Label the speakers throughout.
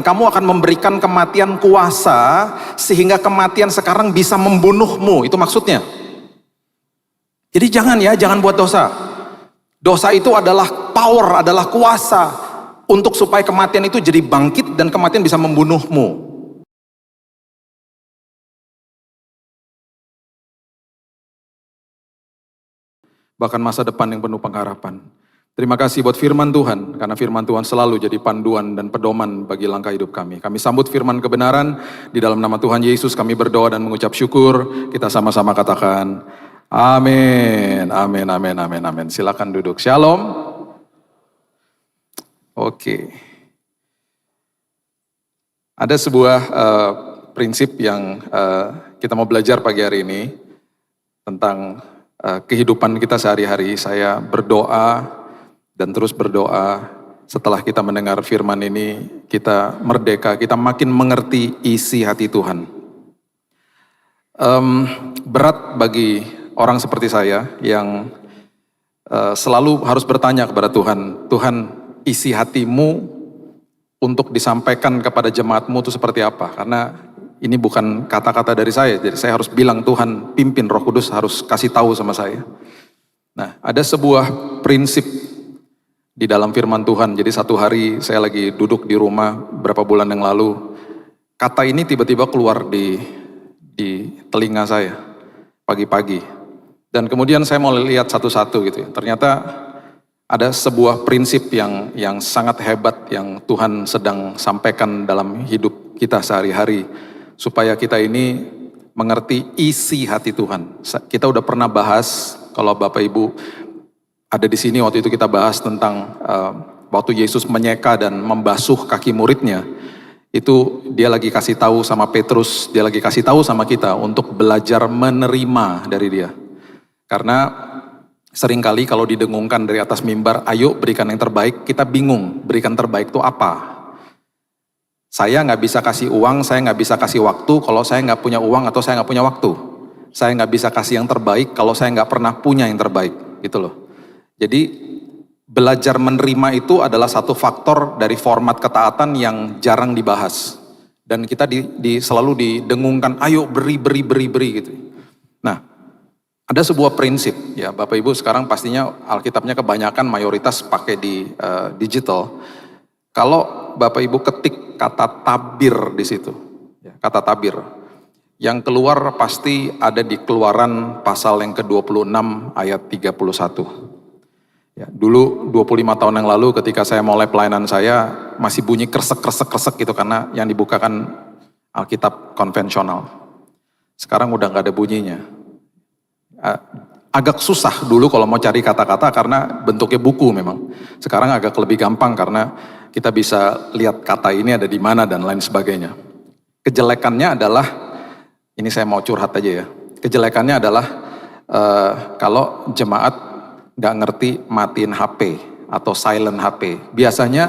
Speaker 1: Kamu akan memberikan kematian kuasa sehingga kematian sekarang bisa membunuhmu. Itu maksudnya. Jadi jangan buat dosa. Dosa itu adalah power, adalah kuasa untuk supaya kematian itu jadi bangkit dan kematian bisa membunuhmu. Bahkan masa depan yang penuh pengharapan. Terima kasih buat firman Tuhan, karena firman Tuhan selalu jadi panduan dan pedoman bagi langkah hidup kami. Kami sambut firman kebenaran, di dalam nama Tuhan Yesus kami berdoa dan mengucap syukur. Kita sama-sama katakan, amin, amin, amin, amin, amin. Silakan duduk. Shalom. Oke. Ada sebuah prinsip yang kita mau belajar pagi hari ini, tentang kehidupan kita sehari-hari. Saya berdoa, dan terus berdoa, setelah kita mendengar firman ini, kita merdeka, kita makin mengerti isi hati Tuhan. Berat bagi orang seperti saya, yang selalu harus bertanya kepada Tuhan, Tuhan, isi hatimu untuk disampaikan kepada jemaatmu itu seperti apa? Karena ini bukan kata-kata dari saya, jadi saya harus bilang, Tuhan pimpin, Roh Kudus harus kasih tahu sama saya. Nah, ada sebuah prinsip di dalam firman Tuhan. Jadi satu hari saya lagi duduk di rumah beberapa bulan yang lalu, kata ini tiba-tiba keluar di telinga saya pagi-pagi. Dan kemudian saya mau lihat satu-satu gitu ya. Ternyata ada sebuah prinsip yang sangat hebat yang Tuhan sedang sampaikan dalam hidup kita sehari-hari, supaya kita ini mengerti isi hati Tuhan. Kita udah pernah bahas, kalau Bapak Ibu ada di sini waktu itu kita bahas tentang waktu Yesus menyeka dan membasuh kaki muridnya, itu dia lagi kasih tahu sama Petrus, dia lagi kasih tahu sama kita untuk belajar menerima dari dia. Karena seringkali kalau didengungkan dari atas mimbar, ayo berikan yang terbaik, kita bingung berikan terbaik itu apa. Saya nggak bisa kasih uang, saya nggak bisa kasih waktu kalau saya nggak punya uang atau saya nggak punya waktu. Saya nggak bisa kasih yang terbaik kalau saya nggak pernah punya yang terbaik, gitu loh. Jadi belajar menerima itu adalah satu faktor dari format ketaatan yang jarang dibahas. Dan kita selalu didengungkan, ayo beri gitu. Nah, ada sebuah prinsip, ya Bapak Ibu sekarang pastinya Alkitabnya kebanyakan mayoritas pakai di digital. Kalau Bapak Ibu ketik kata tabir di situ, ya, kata tabir, yang keluar pasti ada di Keluaran pasal yang ke-26 ayat 31. Ya, dulu 25 tahun yang lalu ketika saya mulai pelayanan saya, masih bunyi kresek gitu, karena yang dibukakan Alkitab konvensional. Sekarang udah gak ada bunyinya. Agak susah dulu kalau mau cari kata-kata karena bentuknya buku memang. Sekarang agak lebih gampang karena kita bisa lihat kata ini ada di mana dan lain sebagainya. Kejelekannya adalah, ini saya mau curhat aja ya. Kejelekannya adalah kalau jemaat gak ngerti matiin HP atau silent HP. Biasanya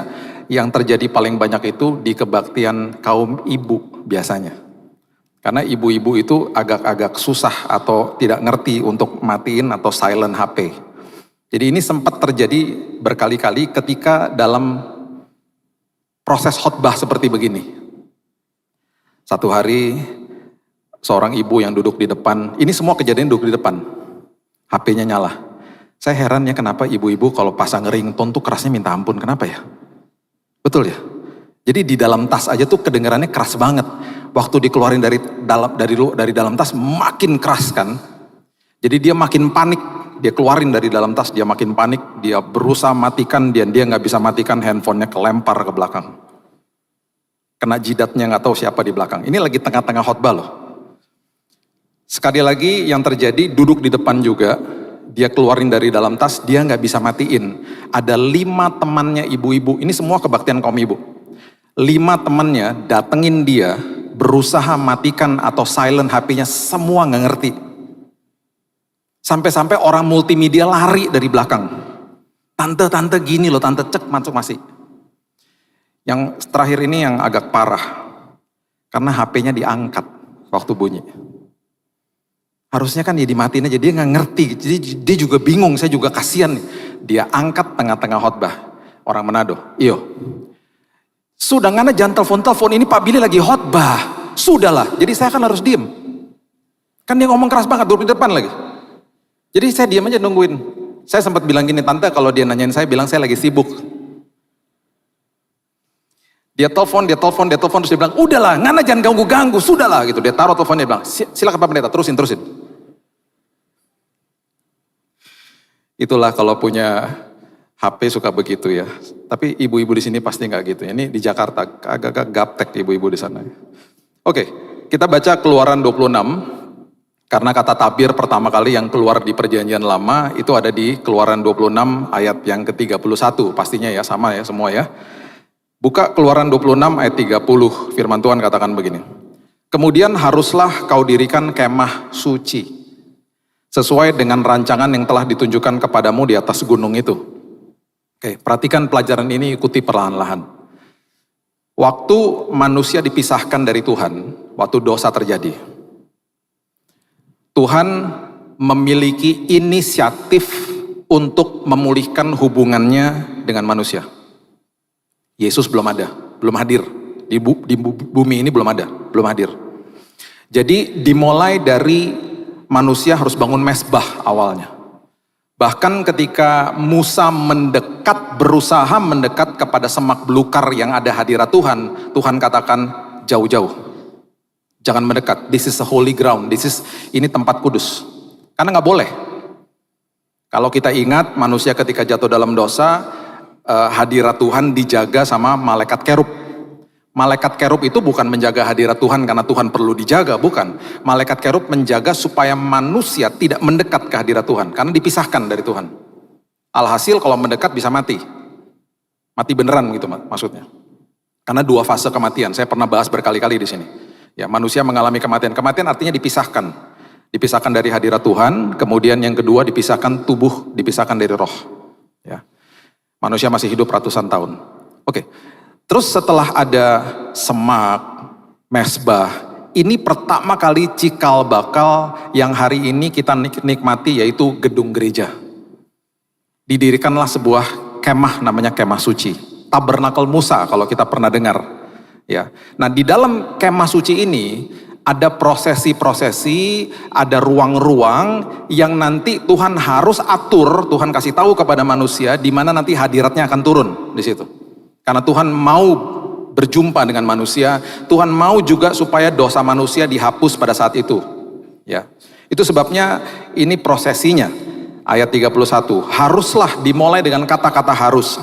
Speaker 1: yang terjadi paling banyak itu di kebaktian kaum ibu biasanya. Karena ibu-ibu itu agak-agak susah atau tidak ngerti untuk matiin atau silent HP. Jadi ini sempat terjadi berkali-kali ketika dalam proses khotbah seperti begini. Satu hari seorang ibu yang duduk di depan, ini semua kejadian duduk di depan, HP-nya nyala. Saya heran ya kenapa ibu-ibu kalau pasang ringtone tuh kerasnya minta ampun, kenapa ya? Betul ya? Jadi di dalam tas aja tuh kedengarannya keras banget. Waktu dikeluarin dari dalam tas makin keras kan. Jadi dia makin panik, dia keluarin dari dalam tas, dia makin panik, dia berusaha matikan, dia nggak bisa matikan, handphonenya kelempar ke belakang. Kena jidatnya nggak tahu siapa di belakang. Ini lagi tengah-tengah khotbah loh. Sekali lagi yang terjadi duduk di depan juga. Dia keluarin dari dalam tas, dia nggak bisa matiin. Ada 5 temannya ibu-ibu, ini semua kebaktian kaum ibu. 5 temannya datengin dia, berusaha matikan atau silent HP-nya, semua nggak ngerti. Sampai-sampai orang multimedia lari dari belakang. Tante gini loh, tante cek masuk. Yang terakhir ini yang agak parah, karena HP-nya diangkat waktu bunyi. Harusnya kan dia dimatiin aja, dia nggak ngerti. Jadi dia juga bingung, saya juga kasihan nih. Dia angkat tengah-tengah khotbah. Orang Manado, iyo. Sudah, ngana jangan telepon-telepon, ini Pak Billy lagi khotbah. Sudahlah, jadi saya kan harus diem. Kan dia ngomong keras banget, duduk di depan lagi. Jadi saya diam aja nungguin. Saya sempat bilang gini, tante kalau dia nanyain saya, bilang saya lagi sibuk. Dia telepon, terus dia bilang, udahlah, ngana jangan ganggu-ganggu, sudahlah gitu. Dia taruh teleponnya, dia bilang, silakan Pak Pendeta, terusin. Itulah kalau punya HP suka begitu ya. Tapi ibu-ibu di sini pasti nggak gitu. Ini di Jakarta agak-agak gaptek ibu-ibu di sana. Oke, kita baca Keluaran 26. Karena kata tabir pertama kali yang keluar di perjanjian lama itu ada di Keluaran 26 ayat yang ke-31. Pastinya ya, sama ya semua ya. Buka Keluaran 26 ayat 30, firman Tuhan katakan begini. Kemudian haruslah kau dirikan kemah suci, sesuai dengan rancangan yang telah ditunjukkan kepadamu di atas gunung itu. Oke, perhatikan pelajaran ini, ikuti perlahan-lahan. Waktu manusia dipisahkan dari Tuhan, waktu dosa terjadi, Tuhan memiliki inisiatif untuk memulihkan hubungannya dengan manusia. Yesus belum hadir. Di bumi ini belum hadir. Jadi dimulai dari manusia harus bangun mesbah awalnya. Bahkan ketika Musa berusaha mendekat kepada semak belukar yang ada hadirat Tuhan, Tuhan katakan jauh-jauh. Jangan mendekat, this is a holy ground, ini tempat kudus. Karena nggak boleh. Kalau kita ingat manusia ketika jatuh dalam dosa, hadirat Tuhan dijaga sama malaikat kerub. Malaikat kerub itu bukan menjaga hadirat Tuhan karena Tuhan perlu dijaga, bukan. Malaikat kerub menjaga supaya manusia tidak mendekat ke hadirat Tuhan, karena dipisahkan dari Tuhan. Alhasil kalau mendekat bisa mati. Mati beneran gitu maksudnya. Karena dua fase kematian, saya pernah bahas berkali-kali di sini. Ya, manusia mengalami kematian. Kematian artinya dipisahkan. Dipisahkan dari hadirat Tuhan, kemudian yang kedua dipisahkan tubuh, dipisahkan dari roh. Ya. Manusia masih hidup ratusan tahun. Oke. Terus setelah ada semak, mesbah, ini pertama kali cikal bakal yang hari ini kita nikmati, yaitu gedung gereja. Didirikanlah sebuah kemah namanya kemah suci. Tabernakel Musa kalau kita pernah dengar. Ya, nah di dalam kemah suci ini ada prosesi-prosesi, ada ruang-ruang yang nanti Tuhan harus atur, Tuhan kasih tahu kepada manusia di mana nanti hadiratnya akan turun di situ. Karena Tuhan mau berjumpa dengan manusia, Tuhan mau juga supaya dosa manusia dihapus pada saat itu. Ya, itu sebabnya ini prosesinya. Ayat 31, haruslah dimulai dengan kata-kata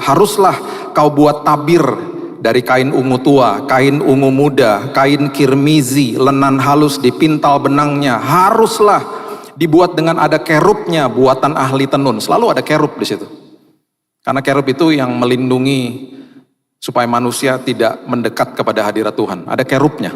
Speaker 1: haruslah kau buat tabir dari kain ungu tua, kain ungu muda, kain kirmizi, lenan halus dipintal benangnya. Haruslah dibuat dengan ada kerubnya, buatan ahli tenun. Selalu ada kerub di situ. Karena kerub itu yang melindungi supaya manusia tidak mendekat kepada hadirat Tuhan. Ada kerubnya.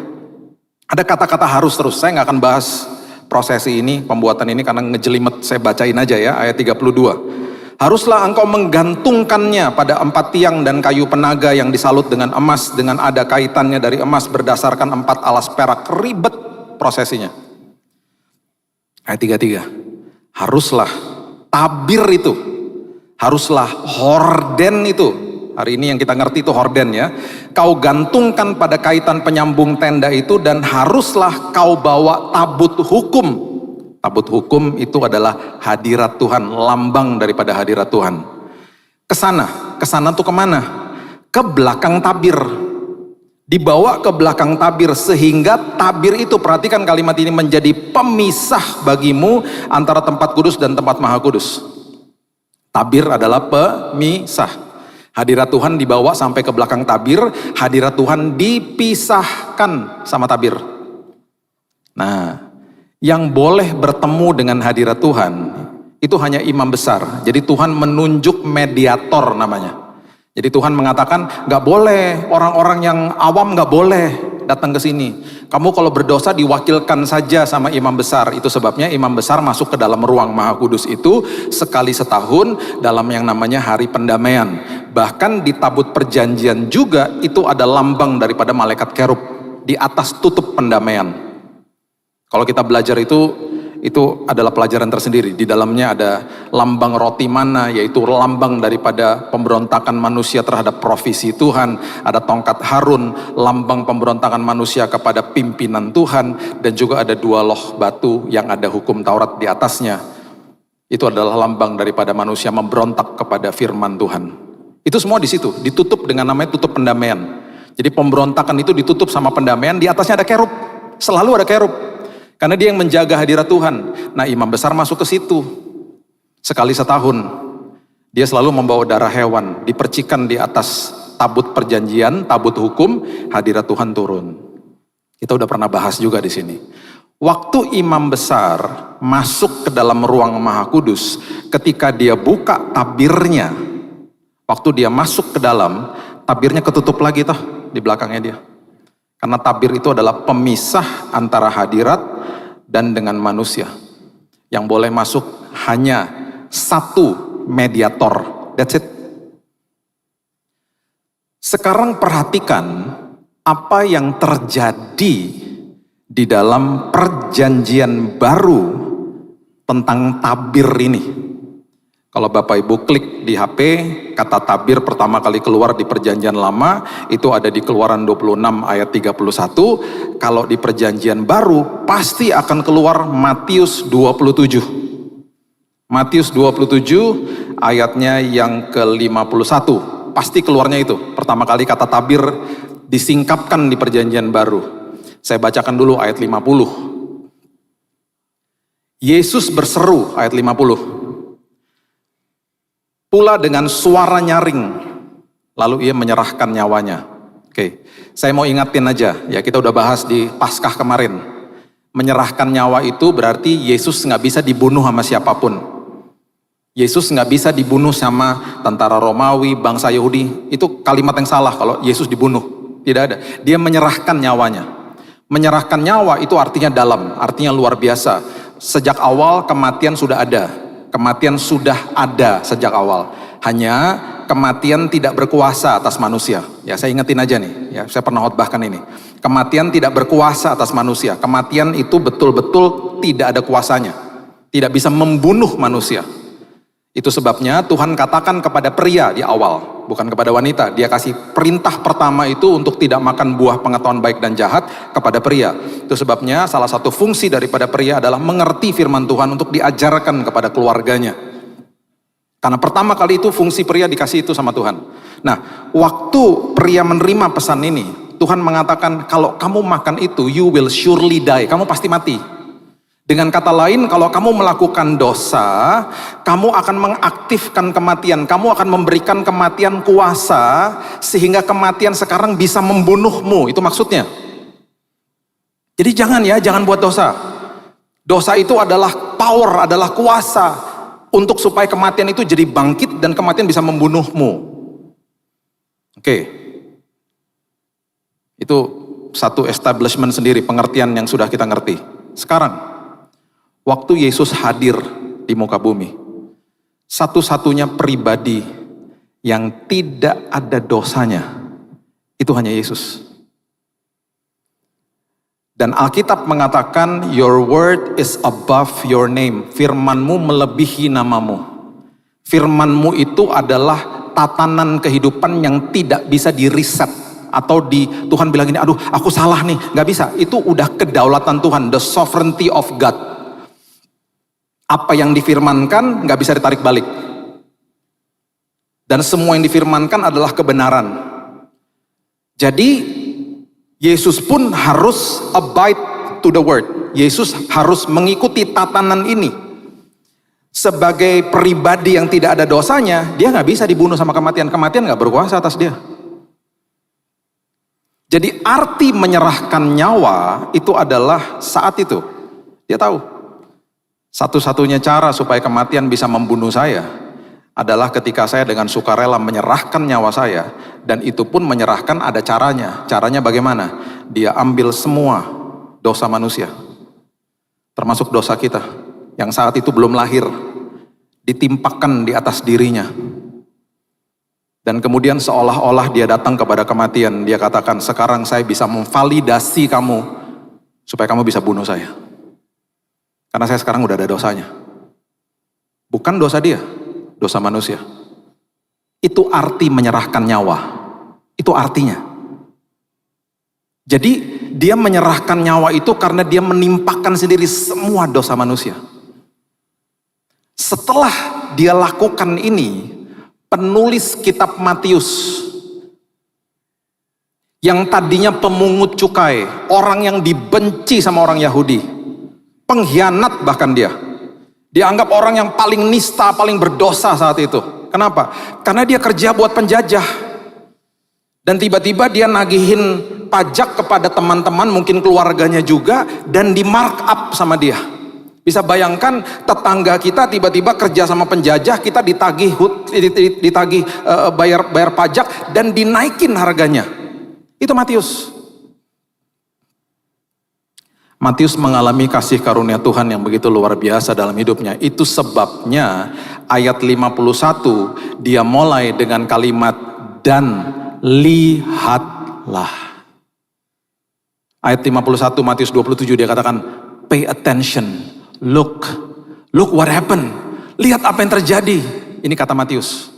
Speaker 1: Ada kata-kata harus terus. Saya nggak akan bahas prosesi ini, pembuatan ini karena ngejelimet. Saya bacain aja ya, ayat 32. Haruslah engkau menggantungkannya pada 4 tiang dan kayu penaga yang disalut dengan emas, dengan ada kaitannya dari emas berdasarkan 4 alas perak. Ribet prosesinya. Ayat 33. Haruslah tabir itu, haruslah horden itu. Hari ini yang kita ngerti itu horden ya. Kau gantungkan pada kaitan penyambung tenda itu, dan haruslah kau bawa tabut hukum. Tabut hukum itu adalah hadirat Tuhan, lambang daripada hadirat Tuhan. Kesana tuh kemana? Ke belakang tabir. Dibawa ke belakang tabir sehingga tabir itu, perhatikan kalimat ini, menjadi pemisah bagimu antara tempat kudus dan tempat maha kudus. Tabir adalah pemisah. Hadirat Tuhan dibawa sampai ke belakang tabir, hadirat Tuhan dipisahkan sama tabir. Nah, yang boleh bertemu dengan hadirat Tuhan itu hanya imam besar. Jadi Tuhan menunjuk mediator namanya. Jadi Tuhan mengatakan nggak boleh, orang-orang yang awam nggak boleh datang ke sini. Kamu kalau berdosa diwakilkan saja sama imam besar. Itu sebabnya imam besar masuk ke dalam ruang maha kudus itu sekali setahun dalam yang namanya hari pendamaian. Bahkan di tabut perjanjian juga itu ada lambang daripada malaikat kerub di atas tutup pendamaian. Kalau kita belajar itu itu adalah pelajaran tersendiri. Di dalamnya ada lambang roti mana, yaitu lambang daripada pemberontakan manusia terhadap provisi Tuhan. Ada tongkat Harun, lambang pemberontakan manusia kepada pimpinan Tuhan. Dan juga ada 2 loh batu yang ada hukum Taurat di atasnya. Itu adalah lambang daripada manusia memberontak kepada firman Tuhan. Itu semua di situ, ditutup dengan namanya tutup pendamaian. Jadi pemberontakan itu ditutup sama pendamaian, di atasnya ada kerub. Selalu ada kerub. Karena dia yang menjaga hadirat Tuhan. Nah, imam besar masuk ke situ. Sekali setahun. Dia selalu membawa darah hewan. Dipercikan di atas tabut perjanjian, tabut hukum, hadirat Tuhan turun. Kita udah pernah bahas juga di sini. Waktu imam besar masuk ke dalam ruang Maha Kudus, ketika dia buka tabirnya, waktu dia masuk ke dalam, tabirnya ketutup lagi toh di belakangnya dia. Karena tabir itu adalah pemisah antara hadirat dan dengan manusia. Yang boleh masuk hanya satu mediator. That's it. Sekarang perhatikan apa yang terjadi di dalam perjanjian baru tentang tabir ini. Kalau Bapak Ibu klik di HP, kata tabir pertama kali keluar di perjanjian lama, itu ada di Keluaran 26 ayat 31. Kalau di perjanjian baru, pasti akan keluar Matius 27. Matius 27 ayatnya yang ke-51. Pasti keluarnya itu. Pertama kali kata tabir disingkapkan di perjanjian baru. Saya bacakan dulu ayat 50. Yesus berseru, ayat 50. Pula dengan suara nyaring, lalu ia menyerahkan nyawanya. Oke, saya mau ingatin aja, ya kita udah bahas di Paskah kemarin. Menyerahkan nyawa itu berarti Yesus nggak bisa dibunuh sama siapapun. Yesus nggak bisa dibunuh sama tentara Romawi, bangsa Yahudi. Itu kalimat yang salah kalau Yesus dibunuh. Tidak ada. Dia menyerahkan nyawanya. Menyerahkan nyawa itu artinya dalam, artinya luar biasa. Sejak awal kematian sudah ada. Kematian sudah ada sejak awal. Hanya kematian tidak berkuasa atas manusia. Ya, saya ingetin aja nih. Ya, saya pernah khotbahkan ini. Kematian tidak berkuasa atas manusia. Kematian itu betul-betul tidak ada kuasanya. Tidak bisa membunuh manusia. Itu sebabnya Tuhan katakan kepada pria di awal, bukan kepada wanita. Dia kasih perintah pertama itu untuk tidak makan buah pengetahuan baik dan jahat kepada pria. Itu sebabnya salah satu fungsi daripada pria adalah mengerti firman Tuhan untuk diajarkan kepada keluarganya. Karena pertama kali itu fungsi pria dikasih itu sama Tuhan. Nah, waktu pria menerima pesan ini, Tuhan mengatakan kalau kamu makan itu, you will surely die. Kamu pasti mati. Dengan kata lain, kalau kamu melakukan dosa, kamu akan mengaktifkan kematian. Kamu akan memberikan kematian kuasa, sehingga kematian sekarang bisa membunuhmu. Itu maksudnya. Jadi jangan buat dosa. Dosa itu adalah power, adalah kuasa, untuk supaya kematian itu jadi bangkit dan kematian bisa membunuhmu. Oke. Itu satu establishment sendiri, pengertian yang sudah kita ngerti. Sekarang, waktu Yesus hadir di muka bumi, satu-satunya pribadi yang tidak ada dosanya, itu hanya Yesus. Dan Alkitab mengatakan, your word is above your name. Firmanmu melebihi namamu. Firmanmu itu adalah tatanan kehidupan yang tidak bisa di-reset. Atau Tuhan bilang ini, aduh aku salah nih, gak bisa. Itu udah kedaulatan Tuhan, the sovereignty of God. Apa yang difirmankan gak bisa ditarik balik. Dan semua yang difirmankan adalah kebenaran. Jadi Yesus pun harus abide to the word. Yesus harus mengikuti tatanan ini. Sebagai pribadi yang tidak ada dosanya, dia gak bisa dibunuh sama kematian. Kematian gak berkuasa atas dia. Jadi arti menyerahkan nyawa itu adalah saat itu. Dia tahu. Satu-satunya cara supaya kematian bisa membunuh saya adalah ketika saya dengan sukarela menyerahkan nyawa saya, dan itu pun menyerahkan ada caranya. Caranya bagaimana? Dia ambil semua dosa manusia, termasuk dosa kita yang saat itu belum lahir, ditimpakan di atas dirinya. Dan kemudian seolah-olah dia datang kepada kematian. Dia katakan, sekarang saya bisa memvalidasi kamu supaya kamu bisa bunuh saya. Karena saya sekarang udah ada dosanya. Bukan dosa dia, dosa manusia. Itu arti menyerahkan nyawa. Itu artinya. Jadi dia menyerahkan nyawa itu karena dia menimpakan sendiri semua dosa manusia. Setelah dia lakukan ini, penulis kitab Matius yang tadinya pemungut cukai, orang yang dibenci sama orang Yahudi, pengkhianat bahkan dia, dianggap orang yang paling nista, paling berdosa saat itu. Kenapa? Karena dia kerja buat penjajah. Dan tiba-tiba dia nagihin pajak kepada teman-teman, mungkin keluarganya juga, dan di markup sama dia. Bisa bayangkan tetangga kita tiba-tiba kerja sama penjajah, kita ditagih bayar pajak dan dinaikin harganya. Itu Matius. Matius mengalami kasih karunia Tuhan yang begitu luar biasa dalam hidupnya. Itu sebabnya ayat 51 dia mulai dengan kalimat dan lihatlah. Ayat 51 Matius 27 dia katakan pay attention, look what happened. Lihat apa yang terjadi. Ini kata Matius.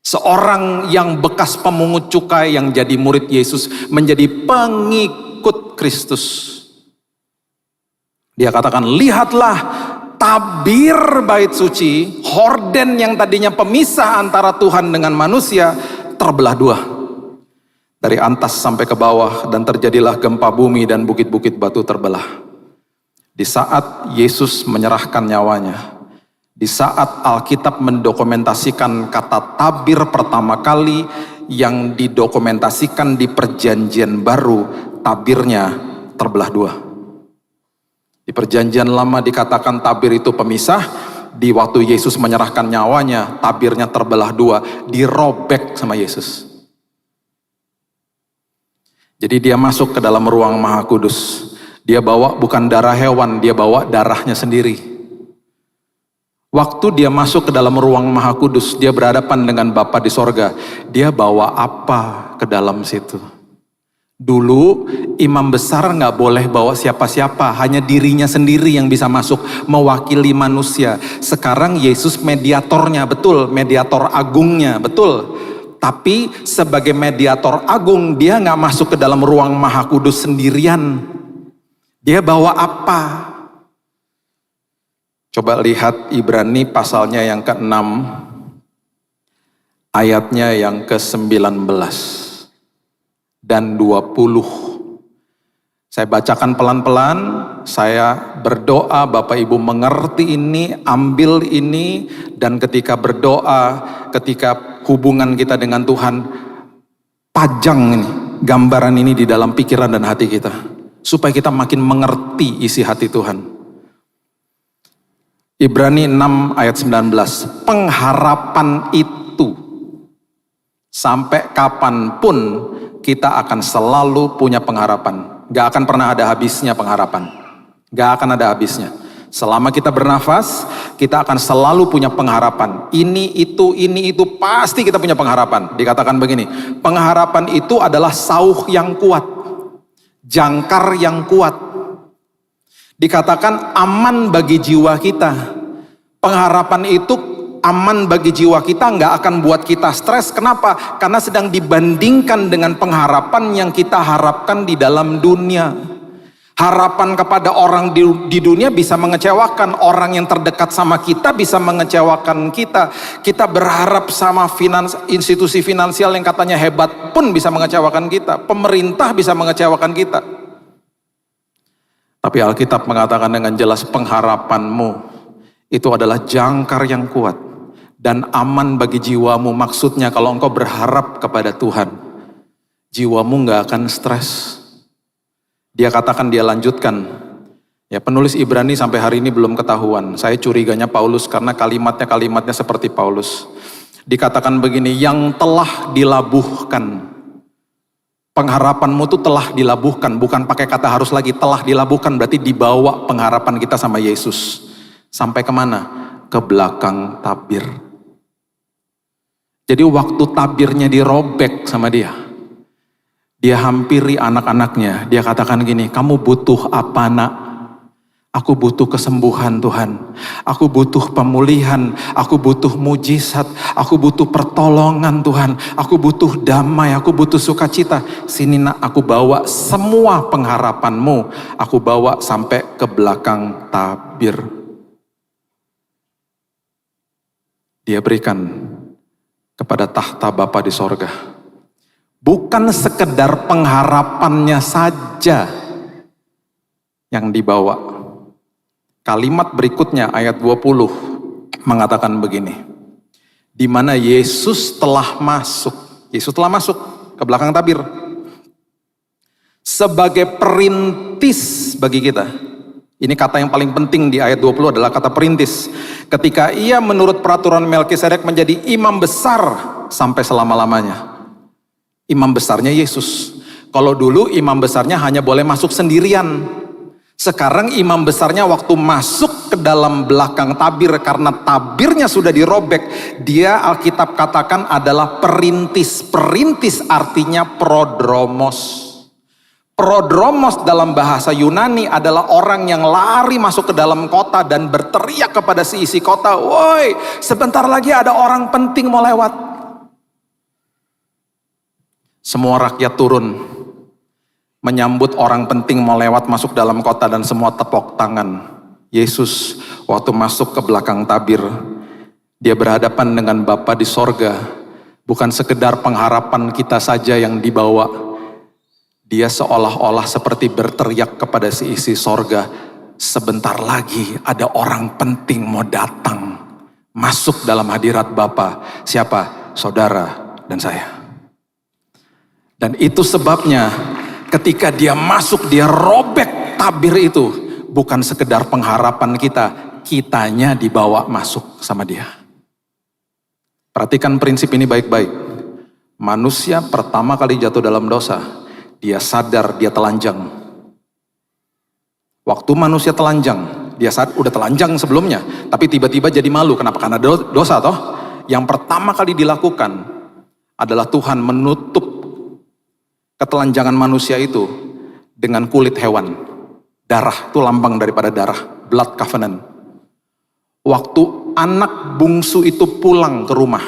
Speaker 1: Seorang yang bekas pemungut cukai yang jadi murid Yesus menjadi pengikut Kristus. Dia katakan, lihatlah tabir bait suci, horden yang tadinya pemisah antara Tuhan dengan manusia, terbelah dua. Dari atas sampai ke bawah, dan terjadilah gempa bumi dan bukit-bukit batu terbelah. Di saat Yesus menyerahkan nyawanya, di saat Alkitab mendokumentasikan kata tabir pertama kali yang didokumentasikan di Perjanjian Baru, tabirnya terbelah dua. Di Perjanjian Lama dikatakan tabir itu pemisah, di waktu Yesus menyerahkan nyawanya, tabirnya terbelah dua, dirobek sama Yesus. Jadi dia masuk ke dalam ruang Maha Kudus. Dia bawa bukan darah hewan, dia bawa darahnya sendiri. Waktu dia masuk ke dalam ruang Maha Kudus, dia berhadapan dengan Bapa di sorga. Dia bawa apa ke dalam situ? Dulu imam besar nggak boleh bawa siapa-siapa, hanya dirinya sendiri yang bisa masuk mewakili manusia. Sekarang Yesus mediatornya, betul, mediator agungnya, betul. Tapi sebagai mediator agung dia nggak masuk ke dalam ruang Maha Kudus sendirian. Dia bawa apa? Coba lihat Ibrani pasalnya yang ke-6, ayatnya yang ke-19 dan 20. Saya bacakan pelan-pelan, saya berdoa Bapak Ibu mengerti ini, ambil ini, dan ketika berdoa, ketika hubungan kita dengan Tuhan, pajang ini, gambaran ini di dalam pikiran dan hati kita, supaya kita makin mengerti isi hati Tuhan. Ibrani 6 ayat 19, pengharapan itu, sampai kapanpun kita akan selalu punya pengharapan. Gak akan pernah ada habisnya pengharapan. Gak akan ada habisnya. Selama kita bernafas, kita akan selalu punya pengharapan. Ini itu, pasti kita punya pengharapan. Dikatakan begini, pengharapan itu adalah sauh yang kuat, jangkar yang kuat. Dikatakan aman bagi jiwa kita. Pengharapan itu aman bagi jiwa kita, nggak akan buat kita stres. Kenapa? Karena sedang dibandingkan dengan pengharapan yang kita harapkan di dalam dunia. Harapan kepada orang di dunia bisa mengecewakan. Orang yang terdekat sama kita bisa mengecewakan kita. Kita berharap sama institusi finansial yang katanya hebat pun bisa mengecewakan kita. Pemerintah bisa mengecewakan kita. Tapi Alkitab mengatakan dengan jelas, pengharapanmu itu adalah jangkar yang kuat dan aman bagi jiwamu. Maksudnya kalau engkau berharap kepada Tuhan, jiwamu gak akan stres. Dia katakan, dia lanjutkan. Ya, penulis Ibrani sampai hari ini belum ketahuan. Saya curiganya Paulus karena kalimatnya seperti Paulus. Dikatakan begini, yang telah dilabuhkan. Pengharapanmu itu telah dilabuhkan, bukan pakai kata harus lagi, telah dilabuhkan berarti dibawa pengharapan kita sama Yesus. Sampai kemana? Ke belakang tabir. Jadi waktu tabirnya dirobek sama dia, dia hampiri anak-anaknya, dia katakan gini, kamu butuh apa nak? Aku butuh kesembuhan Tuhan. Aku butuh pemulihan. Aku butuh mujizat. Aku butuh pertolongan Tuhan. Aku butuh damai. Aku butuh sukacita. Sini nak, aku bawa semua pengharapanmu. Aku bawa sampai ke belakang tabir. Dia berikan kepada tahta Bapa di sorga. Bukan sekedar pengharapannya saja yang dibawa. Kalimat berikutnya ayat 20 mengatakan begini. Di mana Yesus telah masuk ke belakang tabir. Sebagai perintis bagi kita. Ini kata yang paling penting di ayat 20 adalah kata perintis. Ketika ia menurut peraturan Melkisedek menjadi imam besar sampai selama-lamanya. Imam besarnya Yesus. Kalau dulu imam besarnya hanya boleh masuk sendirian. Sekarang imam besarnya waktu masuk ke dalam belakang tabir, karena tabirnya sudah dirobek, dia Alkitab katakan adalah perintis. Perintis artinya prodromos. Prodromos dalam bahasa Yunani adalah orang yang lari masuk ke dalam kota dan berteriak kepada si isi kota, "Woi, sebentar lagi ada orang penting mau lewat." Semua rakyat turun menyambut orang penting mau lewat masuk dalam kota dan semua tepuk tangan. Yesus waktu masuk ke belakang tabir, dia berhadapan dengan Bapa di sorga. Bukan sekedar pengharapan kita saja yang dibawa. Dia seolah-olah seperti berteriak kepada si isi sorga, sebentar lagi ada orang penting mau datang. Masuk dalam hadirat Bapa. Siapa? Saudara dan saya. Dan itu sebabnya ketika dia masuk, dia robek tabir itu. Bukan sekedar pengharapan kita, kitanya dibawa masuk sama dia. Perhatikan prinsip ini baik-baik. Manusia pertama kali jatuh dalam dosa, dia sadar dia telanjang. Waktu manusia telanjang, dia udah telanjang sebelumnya, tapi tiba-tiba jadi malu. Kenapa? Karena dosa toh. Yang pertama kali dilakukan adalah Tuhan menutup ketelanjangan manusia itu dengan kulit hewan. Darah itu lambang daripada darah, blood covenant. Waktu anak bungsu itu pulang ke rumah,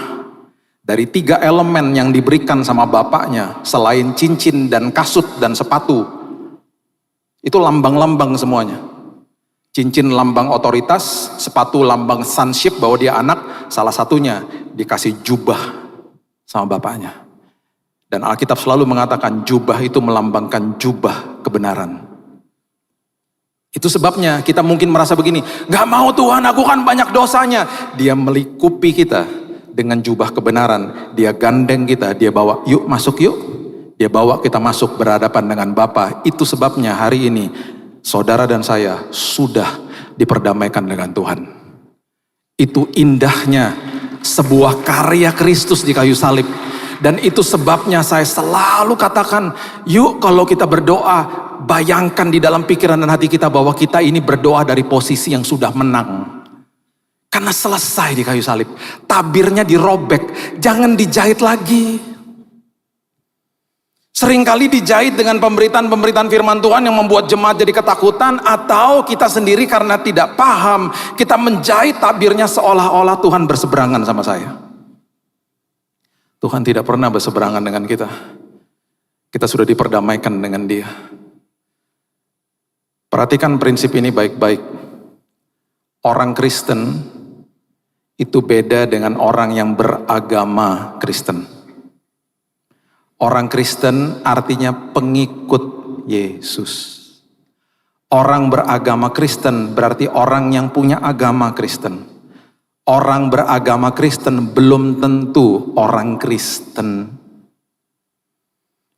Speaker 1: dari 3 elemen yang diberikan sama bapaknya, selain cincin dan kasut dan sepatu, itu lambang-lambang semuanya. Cincin lambang otoritas, sepatu lambang sonship bahwa dia anak, salah satunya dikasih jubah sama bapaknya. Dan Alkitab selalu mengatakan jubah itu melambangkan jubah kebenaran. Itu sebabnya kita mungkin merasa begini, gak mau Tuhan, aku kan banyak dosanya. Dia melikupi kita dengan jubah kebenaran. Dia gandeng kita, dia bawa, yuk masuk yuk. Dia bawa kita masuk berhadapan dengan Bapa. Itu sebabnya hari ini saudara dan saya sudah diperdamaikan dengan Tuhan. Itu indahnya sebuah karya Kristus di kayu salib. Dan itu sebabnya saya selalu katakan, yuk kalau kita berdoa, bayangkan di dalam pikiran dan hati kita bahwa kita ini berdoa dari posisi yang sudah menang. Karena selesai di kayu salib. Tabirnya dirobek, jangan dijahit lagi. Seringkali dijahit dengan pemberitaan-pemberitaan firman Tuhan yang membuat jemaat jadi ketakutan, atau kita sendiri karena tidak paham, kita menjahit tabirnya seolah-olah Tuhan berseberangan sama saya. Tuhan tidak pernah berseberangan dengan kita. Kita sudah diperdamaikan dengan Dia. Perhatikan prinsip ini baik-baik. Orang Kristen itu beda dengan orang yang beragama Kristen. Orang Kristen artinya pengikut Yesus. Orang beragama Kristen berarti orang yang punya agama Kristen. Orang beragama Kristen belum tentu orang Kristen.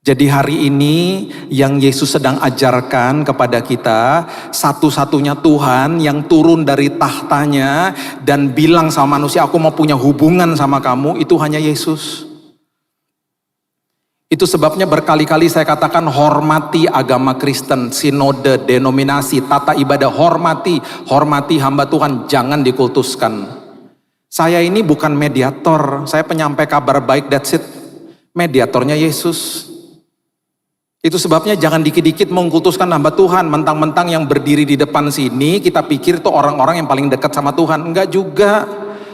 Speaker 1: Jadi hari ini yang Yesus sedang ajarkan kepada kita, satu-satunya Tuhan yang turun dari tahtanya dan bilang sama manusia, aku mau punya hubungan sama kamu, itu hanya Yesus. Itu sebabnya berkali-kali saya katakan hormati agama Kristen, sinode, denominasi, tata ibadah, hormati hamba Tuhan, jangan dikultuskan. Saya ini bukan mediator, saya penyampai kabar baik, that's it. Mediatornya Yesus. Itu sebabnya jangan dikit-dikit mengkultuskan hamba Tuhan. Mentang-mentang yang berdiri di depan sini kita pikir itu orang-orang yang paling dekat sama Tuhan. Enggak juga.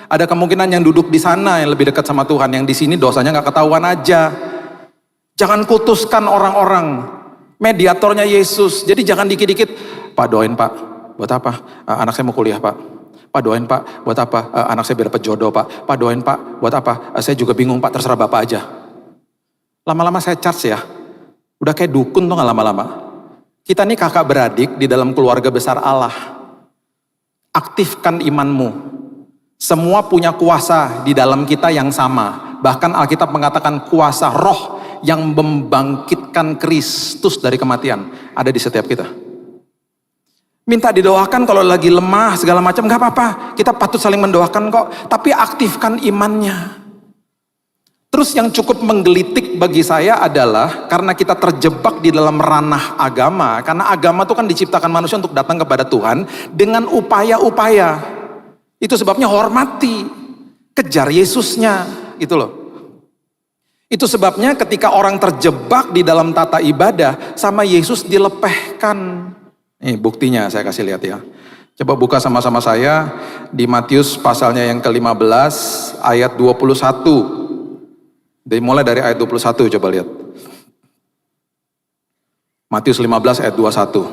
Speaker 1: Ada kemungkinan yang duduk di sana yang lebih dekat sama Tuhan. Yang di sini dosanya nggak ketahuan aja. Jangan kultuskan orang-orang. Mediatornya Yesus. Jadi jangan dikit-dikit, Pak doain Pak. Buat apa? Anak saya mau kuliah Pak. Pak doain Pak. Buat apa? Anak saya biar dapat jodoh Pak. Pak doain Pak. Buat apa? Saya juga bingung Pak. Terserah Bapak aja. Lama-lama saya charge ya. Udah kayak dukun tuh gak lama-lama. Kita nih kakak beradik di dalam keluarga besar Allah. Aktifkan imanmu. Semua punya kuasa di dalam kita yang sama. Bahkan Alkitab mengatakan kuasa roh yang membangkitkan Kristus dari kematian. Ada di setiap kita. Minta didoakan kalau lagi lemah segala macam gak apa-apa. Kita patut saling mendoakan kok. Tapi aktifkan imannya. Terus yang cukup menggelitik bagi saya adalah karena kita terjebak di dalam ranah agama. Karena agama itu kan diciptakan manusia untuk datang kepada Tuhan dengan upaya-upaya. Itu sebabnya hormati, kejar Yesusnya, gitu loh. Itu sebabnya ketika orang terjebak di dalam tata ibadah, sama Yesus dilepehkan. Nih buktinya saya kasih lihat ya. Coba buka sama-sama saya di Matius pasalnya yang ke-15 ayat 21. Mulai dari ayat 21 coba lihat. Matius 15 ayat 21.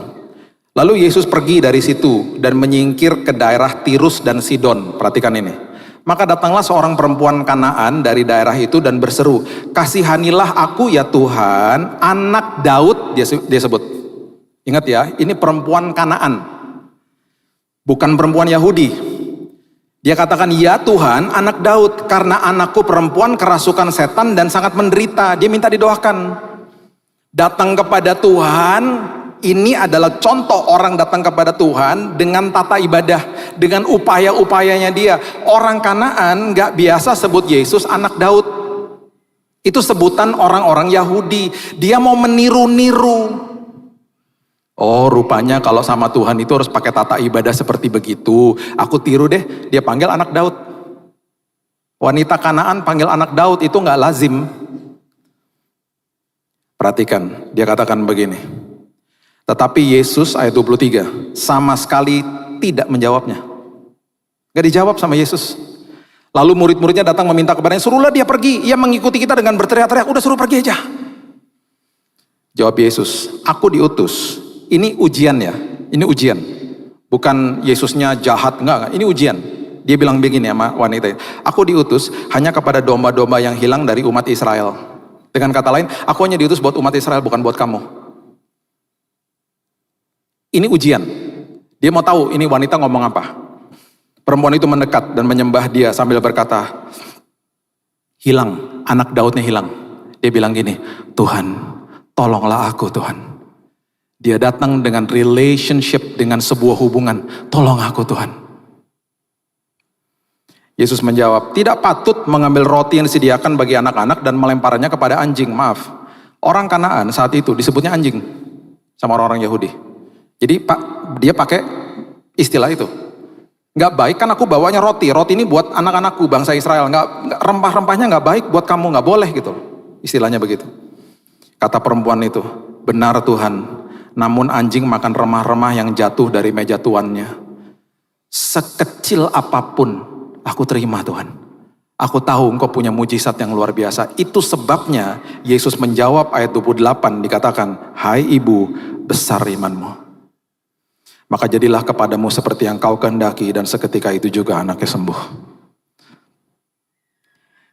Speaker 1: Lalu Yesus pergi dari situ dan menyingkir ke daerah Tirus dan Sidon. Perhatikan ini. Maka datanglah seorang perempuan Kanaan dari daerah itu dan berseru, "Kasihanilah aku ya Tuhan, anak Daud." Dia sebut. Ingat ya, ini perempuan Kanaan. Bukan perempuan Yahudi. Dia katakan, "Ya Tuhan, anak Daud, karena anakku perempuan kerasukan setan dan sangat menderita." Dia minta didoakan. Datang kepada Tuhan, ini adalah contoh orang datang kepada Tuhan dengan tata ibadah, dengan upaya-upayanya dia. Orang Kanaan gak biasa sebut Yesus anak Daud. Itu sebutan orang-orang Yahudi. Dia mau meniru-niru. Oh rupanya kalau sama Tuhan itu harus pakai tata ibadah seperti begitu. Aku tiru deh, dia panggil anak Daud. Wanita Kanaan panggil anak Daud itu gak lazim. Perhatikan, dia katakan begini. Tetapi Yesus ayat 23 sama sekali tidak menjawabnya. Gak dijawab sama Yesus. Lalu murid-muridnya datang meminta kepadanya, "Suruhlah dia pergi." Ia mengikuti kita dengan berteriak-teriak, "Udah suruh pergi aja." Jawab Yesus, "Aku diutus." Ini ujian ya, ini ujian. Bukan Yesusnya jahat, enggak, ini ujian. Dia bilang begini sama wanita, "Aku diutus hanya kepada domba-domba yang hilang dari umat Israel." Dengan kata lain, aku hanya diutus buat umat Israel, bukan buat kamu. Ini ujian. Dia mau tahu ini wanita ngomong apa. Perempuan itu mendekat dan menyembah dia sambil berkata, "Hilang, anak Daudnya hilang." Dia bilang gini, "Tuhan, tolonglah aku Tuhan." Dia datang dengan relationship, dengan sebuah hubungan. "Tolong aku Tuhan." Yesus menjawab, "Tidak patut mengambil roti yang disediakan bagi anak-anak dan melemparnya kepada anjing." Maaf, orang Kanaan saat itu disebutnya anjing sama orang-orang Yahudi. Jadi dia pakai istilah itu. Nggak baik kan aku bawanya roti. Roti ini buat anak-anakku bangsa Israel. Nggak rempah-rempahnya nggak baik buat kamu, nggak boleh gitu. Istilahnya begitu. Kata perempuan itu, "Benar Tuhan. Namun anjing makan remah-remah yang jatuh dari meja tuannya. Sekecil apapun aku terima Tuhan. Aku tahu engkau punya mujizat yang luar biasa." Itu sebabnya Yesus menjawab ayat 28 dikatakan, "Hai ibu, besar imanmu. Maka jadilah kepadamu seperti yang kau kehendaki." Dan seketika itu juga anaknya sembuh.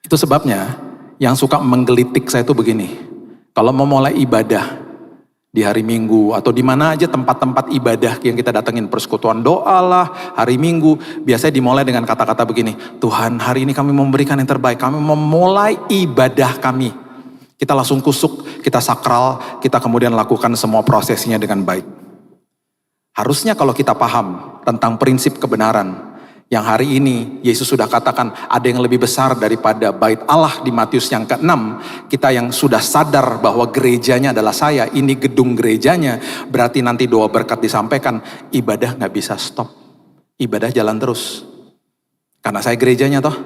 Speaker 1: Itu sebabnya yang suka menggelitik saya itu begini. Kalau mau mulai ibadah, di hari Minggu atau di mana aja tempat-tempat ibadah yang kita datengin, persekutuan doa lah, hari Minggu, biasanya dimulai dengan kata-kata begini, "Tuhan, hari ini kami memberikan yang terbaik, kami memulai ibadah kami." Kita langsung kusuk, kita sakral, kita kemudian lakukan semua prosesnya dengan baik. Harusnya kalau kita paham tentang prinsip kebenaran, yang hari ini Yesus sudah katakan ada yang lebih besar daripada bait Allah di Matius yang ke-6. Kita yang sudah sadar bahwa gerejanya adalah saya, ini gedung gerejanya, berarti nanti doa berkat disampaikan, ibadah gak bisa stop. Ibadah jalan terus. Karena saya gerejanya toh.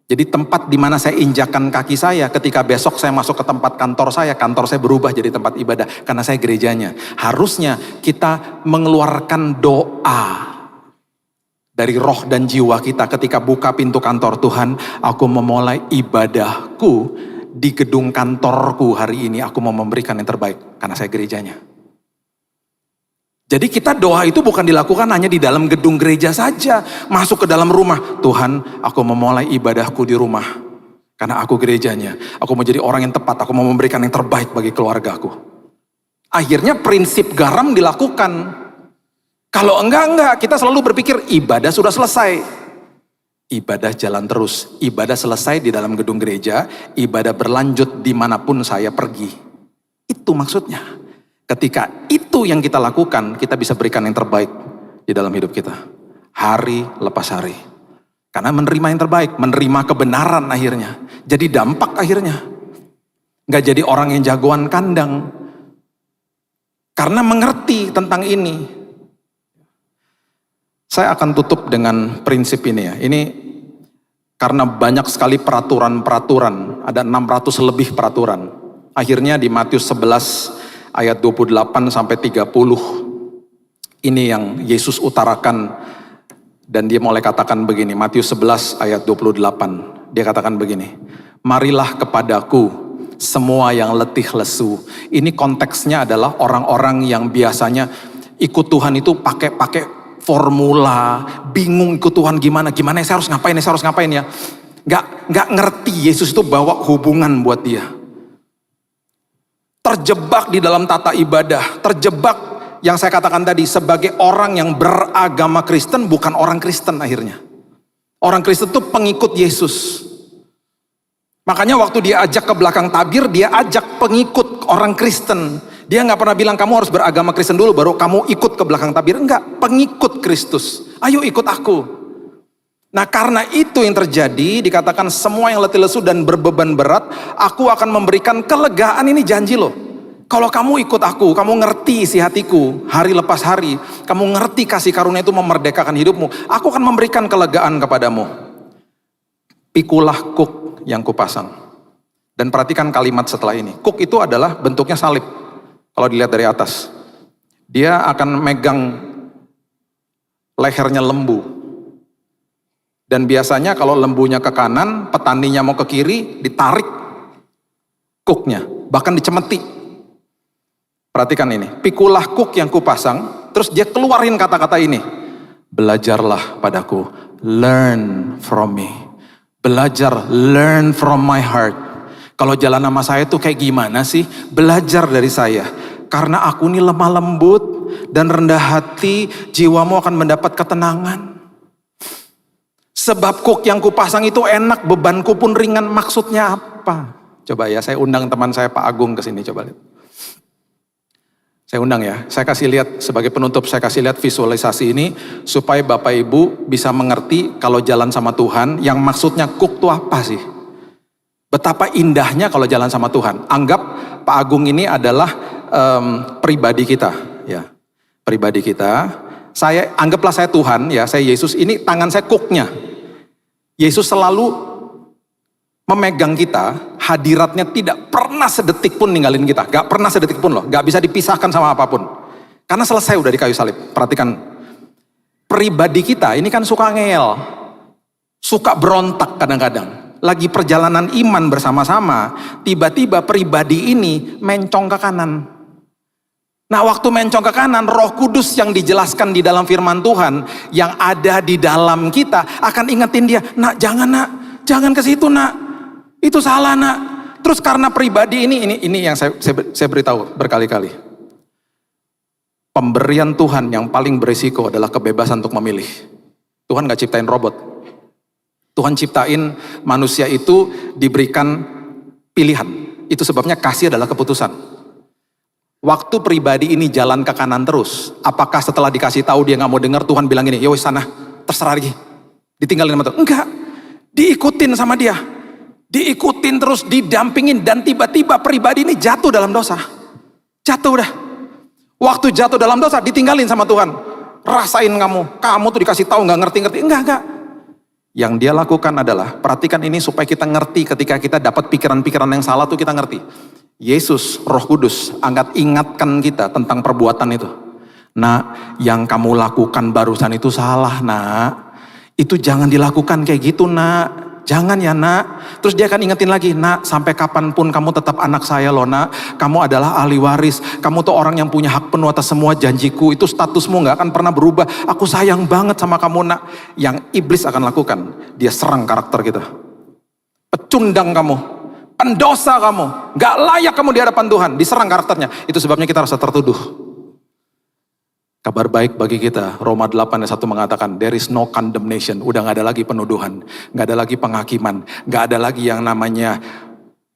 Speaker 1: Jadi tempat di mana saya injakan kaki saya, ketika besok saya masuk ke tempat kantor saya berubah jadi tempat ibadah karena saya gerejanya. Harusnya kita mengeluarkan doa dari roh dan jiwa kita ketika buka pintu kantor. Tuhan, aku memulai ibadahku di gedung kantorku hari ini. Aku mau memberikan yang terbaik karena saya gerejanya. Jadi kita doa itu bukan dilakukan hanya di dalam gedung gereja saja. Masuk ke dalam rumah. Tuhan, aku memulai ibadahku di rumah. Karena aku gerejanya. Aku mau jadi orang yang tepat. Aku mau memberikan yang terbaik bagi keluargaku. Akhirnya prinsip garam dilakukan. Kalau enggak. Kita selalu berpikir ibadah sudah selesai. Ibadah jalan terus. Ibadah selesai di dalam gedung gereja. Ibadah berlanjut dimanapun saya pergi. Itu maksudnya. Ketika itu yang kita lakukan, kita bisa berikan yang terbaik di dalam hidup kita. Hari lepas hari. Karena menerima yang terbaik, menerima kebenaran akhirnya. Jadi dampak akhirnya. Gak jadi orang yang jagoan kandang. Karena mengerti tentang ini. Saya akan tutup dengan prinsip ini ya. Ini karena banyak sekali peraturan-peraturan. Ada 600 lebih peraturan. Akhirnya di Matius 11 ayat 28 sampai 30 ini yang Yesus utarakan dan dia mulai katakan begini. Matius 11 ayat 28 dia katakan begini, marilah kepadaku semua yang letih lesu. Ini konteksnya adalah orang-orang yang biasanya ikut Tuhan itu pakai formula, bingung ikut Tuhan gimana saya harus ngapain ya. Nggak ngerti Yesus itu bawa hubungan buat dia. Terjebak di dalam tata ibadah, terjebak yang saya katakan tadi sebagai orang yang beragama Kristen bukan orang Kristen akhirnya. Orang Kristen itu pengikut Yesus. Makanya waktu dia ajak ke belakang tabir, dia ajak pengikut orang Kristen. Dia nggak pernah bilang kamu harus beragama Kristen dulu baru kamu ikut ke belakang tabir. Enggak, pengikut Kristus. Ayo ikut aku. Nah karena itu yang terjadi, dikatakan semua yang letih lesu dan berbeban berat, aku akan memberikan kelegaan. Ini janji loh. Kalau kamu ikut aku, kamu ngerti isi hatiku, hari lepas hari, kamu ngerti kasih karunia itu memerdekakan hidupmu, aku akan memberikan kelegaan kepadamu. Pikulah kuk yang kupasang. Dan perhatikan kalimat setelah ini. Kuk itu adalah bentuknya salib. Kalau dilihat dari atas. Dia akan megang lehernya lembu. Dan biasanya kalau lembunya ke kanan, petaninya mau ke kiri, ditarik kuknya, bahkan dicemeti. Perhatikan ini, pikulah kuk yang kupasang, terus dia keluarin kata-kata ini. Belajarlah padaku, learn from me. Belajar, learn from my heart. Kalau jalan sama saya tuh kayak gimana sih? Belajar dari saya. Karena aku ini lemah lembut dan rendah hati, jiwamu akan mendapat ketenangan. Sebab kuk yang kupasang itu enak, bebanku pun ringan. Maksudnya apa? Coba ya, saya undang teman saya Pak Agung ke sini, coba lihat. Saya undang ya, saya kasih lihat sebagai penutup, saya kasih lihat visualisasi ini supaya Bapak Ibu bisa mengerti kalau jalan sama Tuhan, yang maksudnya kuk itu apa sih? Betapa indahnya kalau jalan sama Tuhan. Anggap Pak Agung ini adalah pribadi kita, ya, pribadi kita. Saya anggaplah saya Tuhan, ya, saya Yesus. Ini tangan saya kuknya. Yesus selalu memegang kita, hadiratnya tidak pernah sedetik pun ninggalin kita. Gak pernah sedetik pun loh, gak bisa dipisahkan sama apapun. Karena selesai udah di kayu salib. Perhatikan, pribadi kita ini kan suka ngeyel, suka berontak kadang-kadang. Lagi perjalanan iman bersama-sama, tiba-tiba pribadi ini mencong ke kanan. Nah waktu mencong ke kanan, Roh Kudus yang dijelaskan di dalam firman Tuhan yang ada di dalam kita akan ingetin dia, nak jangan ke situ nak, itu salah nak. Terus karena pribadi ini yang saya beritahu berkali-kali. Pemberian Tuhan yang paling berisiko adalah kebebasan untuk memilih. Tuhan gak ciptain robot. Tuhan ciptain manusia itu diberikan pilihan. Itu sebabnya kasih adalah keputusan. Waktu pribadi ini jalan ke kanan terus, apakah setelah dikasih tahu dia nggak mau dengar, Tuhan bilang gini, ya wis sana, terserah lagi, ditinggalin sama Tuhan? Enggak, diikutin sama dia, diikutin terus, didampingin, dan tiba-tiba pribadi ini jatuh dalam dosa, jatuh udah. Waktu jatuh dalam dosa, ditinggalin sama Tuhan. Rasain kamu tuh dikasih tahu nggak ngerti-ngerti, enggak. Yang dia lakukan adalah, perhatikan ini supaya kita ngerti ketika kita dapat pikiran-pikiran yang salah tuh kita ngerti. Yesus, Roh Kudus, ingatkan kita tentang perbuatan itu. Nak, yang kamu lakukan barusan itu salah, nak. Itu jangan dilakukan kayak gitu, nak. Jangan ya, nak. Terus dia akan ingetin lagi, nak, sampai kapanpun kamu tetap anak saya loh, nak. Kamu adalah ahli waris. Kamu tuh orang yang punya hak penuh atas semua janjiku. Itu statusmu gak akan pernah berubah. Aku sayang banget sama kamu, nak. Yang iblis akan lakukan, dia serang karakter kita. Pecundang kamu, pendosa kamu, gak layak kamu di hadapan Tuhan. Diserang karakternya. Itu sebabnya kita rasa tertuduh. Kabar baik bagi kita, Roma 8 ayat 1 mengatakan, there is no condemnation. Udah gak ada lagi penuduhan, gak ada lagi penghakiman, gak ada lagi yang namanya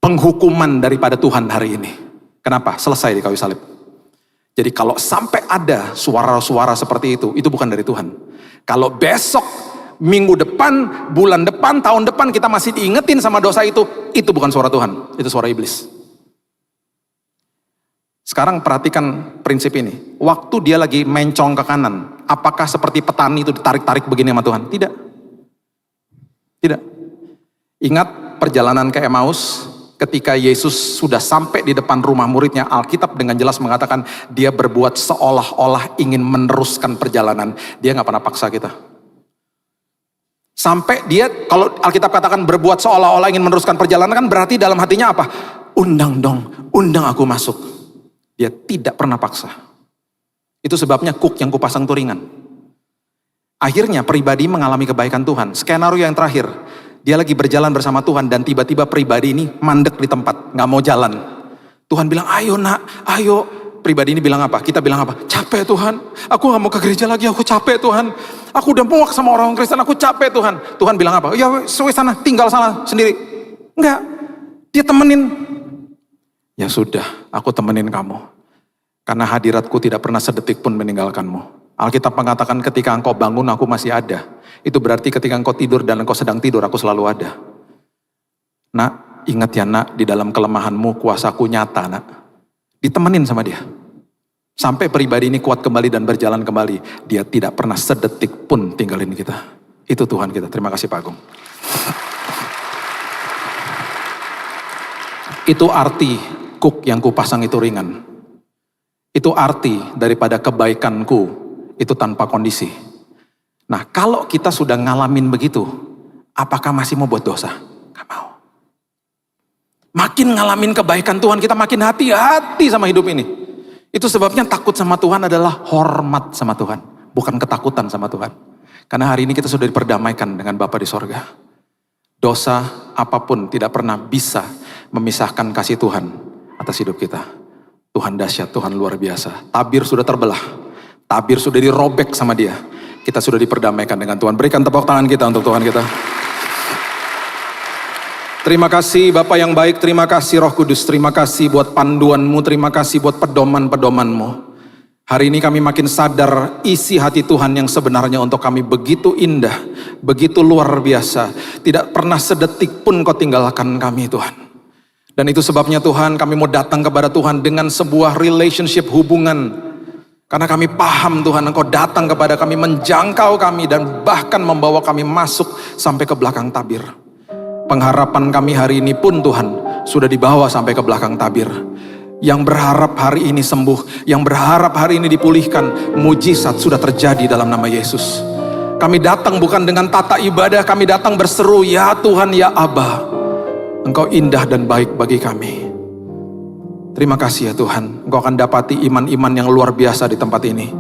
Speaker 1: penghukuman daripada Tuhan hari ini. Kenapa? Selesai di kayu salib. Jadi kalau sampai ada suara-suara seperti itu bukan dari Tuhan. Kalau besok, minggu depan, bulan depan, tahun depan kita masih diingetin sama dosa itu bukan suara Tuhan, itu suara iblis. Sekarang perhatikan prinsip ini. Waktu dia lagi mencong ke kanan, apakah seperti petani itu ditarik-tarik begini sama Tuhan? Tidak. Tidak. Ingat perjalanan ke Emmaus, ketika Yesus sudah sampai di depan rumah muridnya, Alkitab dengan jelas mengatakan dia berbuat seolah-olah ingin meneruskan perjalanan. Dia gak pernah paksa kita. Sampai dia, kalau Alkitab katakan berbuat seolah-olah ingin meneruskan perjalanan, kan berarti dalam hatinya apa? Undang dong, undang aku masuk. Dia tidak pernah paksa. Itu sebabnya kuk yang kupasang tuh ringan. Akhirnya pribadi mengalami kebaikan Tuhan. Skenario yang terakhir, dia lagi berjalan bersama Tuhan dan tiba-tiba pribadi ini mandek di tempat, gak mau jalan. Tuhan bilang, ayo nak, ayo. Pribadi ini bilang apa? Kita bilang apa? Capek Tuhan, aku gak mau ke gereja lagi, aku capek Tuhan. Aku udah muak sama orang Kristen, aku capek Tuhan. Tuhan bilang apa? Ya suwe sana, tinggal sana sendiri. Enggak, dia temenin. Ya sudah, aku temenin kamu. Karena hadiratku tidak pernah sedetik pun meninggalkanmu. Alkitab mengatakan ketika engkau bangun aku masih ada. Itu berarti ketika engkau tidur dan engkau sedang tidur aku selalu ada. Nak, ingat ya nak, di dalam kelemahanmu kuasaku nyata nak. Ditemenin sama dia. Sampai pribadi ini kuat kembali dan berjalan kembali. Dia tidak pernah sedetik pun tinggalin kita. Itu Tuhan kita. Terima kasih Pak Agung. Itu arti kuk yang kupasang itu ringan. Itu arti daripada kebaikanku itu tanpa kondisi. Nah kalau kita sudah ngalamin begitu, apakah masih mau buat dosa? Gak mau. Makin ngalamin kebaikan Tuhan kita makin hati-hati sama hidup ini. Itu sebabnya takut sama Tuhan adalah hormat sama Tuhan. Bukan ketakutan sama Tuhan. Karena hari ini kita sudah diperdamaikan dengan Bapa di sorga. Dosa apapun tidak pernah bisa memisahkan kasih Tuhan atas hidup kita. Tuhan dahsyat, Tuhan luar biasa. Tabir sudah terbelah. Tabir sudah dirobek sama dia. Kita sudah diperdamaikan dengan Tuhan. Berikan tepuk tangan kita untuk Tuhan kita. Terima kasih Bapa yang baik. Terima kasih Roh Kudus. Terima kasih buat panduanmu. Terima kasih buat pedoman-pedomanmu. Hari ini kami makin sadar isi hati Tuhan yang sebenarnya untuk kami begitu indah. Begitu luar biasa. Tidak pernah sedetik pun kau tinggalkan kami Tuhan. Dan itu sebabnya Tuhan kami mau datang kepada Tuhan dengan sebuah relationship hubungan. Karena kami paham Tuhan Engkau datang kepada kami, menjangkau kami dan bahkan membawa kami masuk sampai ke belakang tabir. Pengharapan kami hari ini pun Tuhan sudah dibawa sampai ke belakang tabir. Yang berharap hari ini sembuh, yang berharap hari ini dipulihkan, mujizat sudah terjadi dalam nama Yesus. Kami datang bukan dengan tata ibadah, kami datang berseru, ya Tuhan, ya Aba. Engkau indah dan baik bagi kami. Terima kasih ya Tuhan. Engkau akan dapati iman-iman yang luar biasa di tempat ini.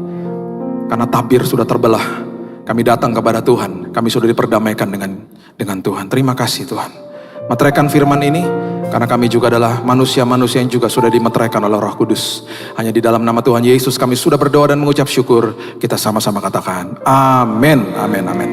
Speaker 1: Karena tabir sudah terbelah. Kami datang kepada Tuhan. Kami sudah diperdamaikan dengan Tuhan. Terima kasih Tuhan. Meteraikan firman ini. Karena kami juga adalah manusia-manusia yang juga sudah dimeteraikan oleh Roh Kudus. Hanya di dalam nama Tuhan Yesus kami sudah berdoa dan mengucap syukur. Kita sama-sama katakan amin, amin, amin.